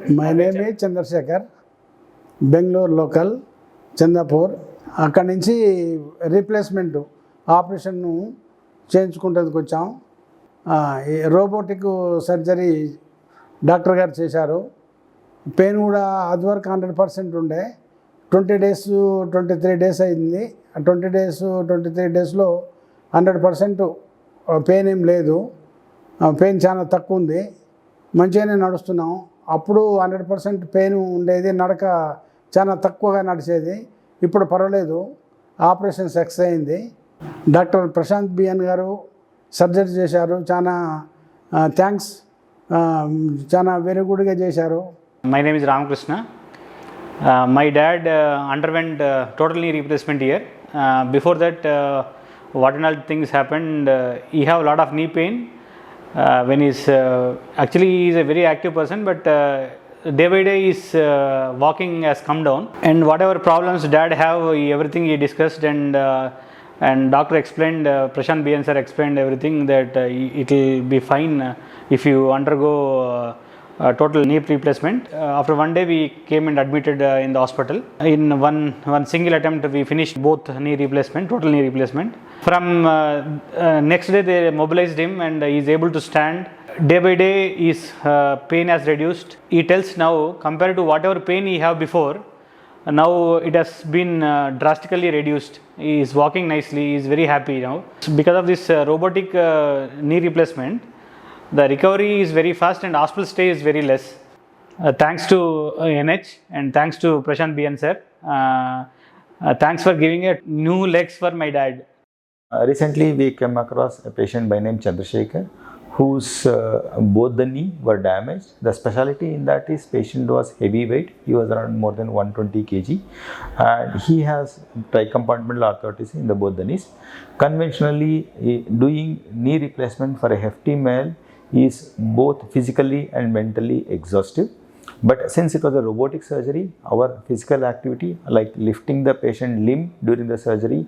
My name is Chandrasekar, Bangalore local, Chandapur. అక్కడి నుంచి replacement operation చేయించుకుంటేందుకు వచ్చాం. రోబోటిక్ సర్జరీ డాక్టర్ గారు చేశారు. పెయిన్ కూడా అది వరకు 100% ఉండే. 20 days 23 days అయింది. 23 daysలో 100% పెయిన్ ఏం లేదు. పెయిన్ చాలా తక్కువ ఉంది. మంచిగానే నడుస్తున్నాం. అప్పుడు 100% పెయిన్ ఉండేది. నడక చాలా తక్కువగా నడిచేది. ఇప్పుడు పర్వాలేదు. ఆపరేషన్ సక్సెస్ అయింది. డాక్టర్ ప్రశాంత్ బి ఎన్ గారు సర్జరీ చేశారు. చాలా థ్యాంక్స్. చాలా వెరీ గుడ్గా చేశారు. My name is Ramakrishna. My dad underwent total knee replacement here. Before that, what and all things happened, he have a lot of knee pain. When he's actually he is a very active person, but day by day his walking has come down, and whatever problems dad have, everything he discussed, and doctor explained, Prashanth B N sir explained everything, that it will be fine if you undergo total knee replacement. After one day we came and admitted in the hospital. In one single attempt we finished both knee replacement, total knee replacement. From next day they mobilized him and he is able to stand. Day by day his pain has reduced. He tells now, compared to whatever pain he have before, now it has been drastically reduced. He is walking nicely. He is very happy now. Because of this robotic knee replacement, the recovery is very fast and hospital stay is very less. Thanks to NH and thanks to Prashanth B N sir. Thanks for giving a new legs for my dad. Recently we came across a patient by name Chandrasekar, whose both the knee were damaged. The specialty in that is patient was heavyweight. He was around more than 120 kg and he has tricompartmental arthritis in both the knees. Conventionally, doing knee replacement for a hefty male is both physically and mentally exhaustive. But since it was a robotic surgery, our physical activity like lifting the patient limb during the surgery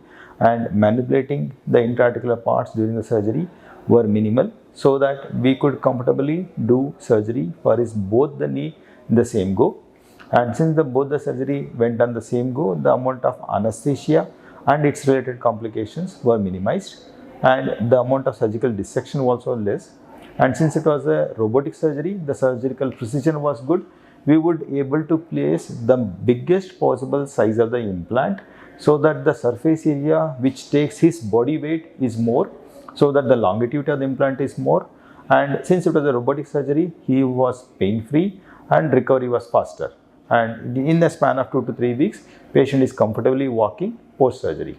and manipulating the intra-articular parts during the surgery were minimal, so that we could comfortably do surgery for his both the knee in the same go. And since both the surgery went on the same go, the amount of anesthesia and its related complications were minimized, and the amount of surgical dissection was also less. And since it was a robotic surgery, the surgical precision was good. We would able to place the biggest possible size of the implant, so that the surface area which takes his body weight is more, so that the longevity of the implant is more. And since it was a robotic surgery, he was pain free and recovery was faster. And in the span of 2 to 3 weeks, patient is comfortably walking post surgery.